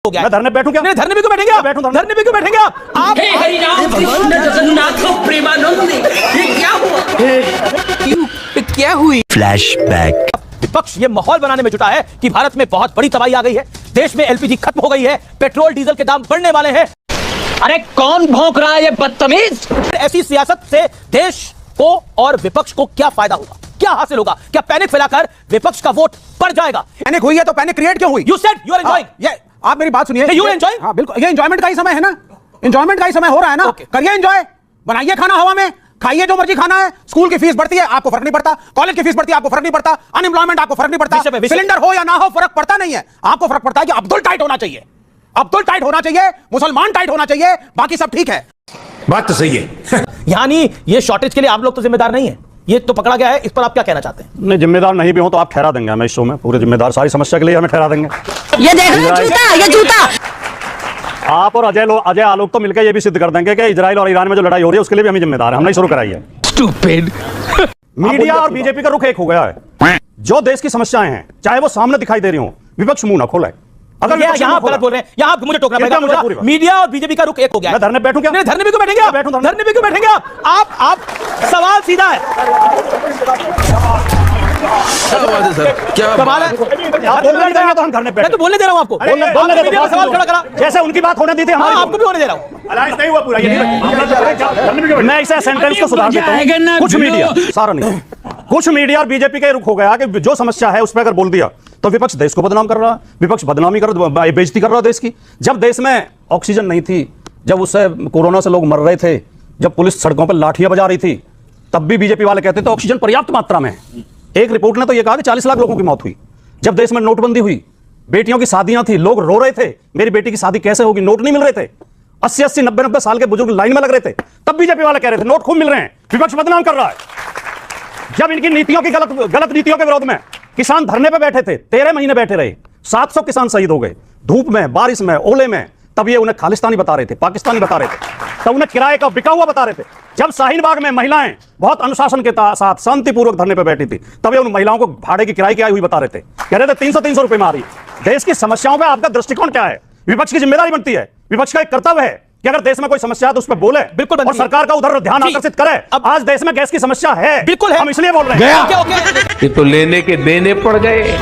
हो गया। मैं धरने बैठूं क्या? नहीं, धरने भी क्यों बैठेंगे आप? बैठूं धरने भी क्यों बैठेंगे आप? हे हरिराम कृष्ण जगन्नाथ प्रेमानंद, ये क्या हुआ? क्या हुई? फ्लैशबैक। विपक्ष ये माहौल बनाने में जुटा है कि भारत में बहुत बड़ी तबाही आ गई है, देश में एलपीजी खत्म हो गई है, पेट्रोल डीजल के दाम बढ़ने वाले हैं। अरे कौन भौंक रहा है ये बदतमीज? ऐसी सियासत से देश को और विपक्ष को क्या फायदा होगा, क्या हासिल होगा? क्या पैनिक फैलाकर विपक्ष का वोट बढ़ जाएगा? पैनिक हुई है तो पैनिक क्रिएट क्यों हुई? You said you are enjoying. ये आप मेरी बात सुनिए। You enjoying? हाँ बिल्कुल, ये एंजॉयमेंट का ही समय है ना, एंजॉयमेंट का ही समय हो रहा है ना। Okay. करिए एंजॉय, बनाइए खाना हवा में, खाइए जो मर्जी खाना है। स्कूल की फीस बढ़ती है आपको फर्क नहीं पड़ता, कॉलेज की फीस बढ़ती है आपको फर्क नहीं पड़ता, अनएम्प्लॉयमेंट आपको फर्क नहीं पड़ता, सिलेंडर हो या ना हो फर्क पड़ता नहीं है। आपको फर्क पड़ता है कि अब्दुल टाइट होना चाहिए, अब्दुल टाइट होना चाहिए, मुसलमान टाइट होना चाहिए, बाकी सब ठीक है। बात तो सही है। यानी ये शॉर्टेज के लिए आप लोग तो जिम्मेदार नहीं है, ये तो पकड़ा गया है। इस पर आप क्या कहना चाहते हैं? नहीं, जिम्मेदार नहीं भी हो तो आप ठहरा देंगे हमें इस शो में, पूरे जिम्मेदार सारी समस्या के लिए हमें ठहरा देंगे। ये देखो जूता, ये जूता। आप और अजय आलोक तो मिलकर ये भी सिद्ध कर देंगे कि इजराइल और ईरान में जो लड़ाई हो रही है उसके लिए भी हम ही जिम्मेदार हैं, हमने शुरू कराई है। मीडिया और बीजेपी का रुख एक हो गया है। जो देश की समस्याएं हैं चाहे वो सामने दिखाई दे रही हो, विपक्ष मुंह ना खोले। अगर विपक्ष यहाँ मुंह खोला- गलत बोल रहे हैं, यहाँ मुझे टोकना मुझे पड़ेगा। पूरी बात। मीडिया और बीजेपी का रुख एक हो गया है। मैं धरने बैठूं क्या? नहीं, धरने भी क्यों बैठेंगे आप? बैठूं धरने। धरने भी क्यों बैठेंगे आप? सवाल सीधा है। क्या सवाल है। आप बोलने नहीं देंगे तो हम धरने पे मैं तो बोलने दे रहा हूँ आपको। बोलने आपने दे मीडिया तो में सवाल खड़ा करा। जैसे उनकी बात होने दी थी हाँ, हमारी आपको भी होने दे रहा हूँ। अलायंस नहीं हुआ पूरा, ये नहीं। मैं इसे सेंटेंस को सुधार देता हूँ। कुछ मीडिया, सारा नहीं, कुछ मीडिया और बीजेपी का रुख हो गया कि जो समस्या है उस पर अगर बोल दिया तो विपक्ष देश को बदनाम कर रहा है, विपक्ष बदनामी कर बेइज्जती कर रहा है देश की। जब देश में ऑक्सीजन नहीं थी, जब उससे कोरोना से लोग मर रहे थे, जब पुलिस सड़कों पर लाठियां बजा रही थी, तब भी बीजेपी वाले कहते थे ऑक्सीजन पर्याप्त मात्रा में है। एक रिपोर्ट ने तो यह कहा कि 40 लाख लोगों की मौत हुई। जब देश में नोटबंदी हुई, बेटियों की शादियां थी, लोग रो रहे थे मेरी बेटी की शादी कैसे होगी, नोट नहीं मिल रहे थे। 80-80, 90-90 साल के बुजुर्ग लाइन में लग रहे थे, तब बीजेपी वाले कह रहे थे नोट खूब मिल रहे हैं, विपक्ष बदनाम कर रहा है। जब इनकी नीतियों की गलत नीतियों के विरोध में किसान धरने पे बैठे थे, 13 महीने बैठे रहे, 700 किसान शहीद हो गए, धूप में, बारिश में, ओले में। तब ये उन्हें खालिस्तानी बता रहे थे, पाकिस्तानी बता रहे थे, तब उन्हें किराए का बिका हुआ बता रहे थे। जब शाहीन बाग में महिलाएं बहुत अनुशासन के साथ शांतिपूर्वक धरने पे बैठी थी, तब ये उन महिलाओं को भाड़े की किराए की आई हुई बता रहे थे, कह रहे थे 300 रुपए में आ रही है। देश की समस्याओं पे आपका दृष्टिकोण क्या है? विपक्ष की जिम्मेदारी बनती है, विपक्ष का एक कर्तव्य है कि अगर देश में कोई समस्या है तो उस पर बोले, बिल्कुल, और सरकार का उधर ध्यान आकर्षित करे। अब आज देश में गैस की समस्या है, बिल्कुल है, हम इसलिए बोल रहे हैं। Okay, okay. ये तो लेने के देने पड़ गए।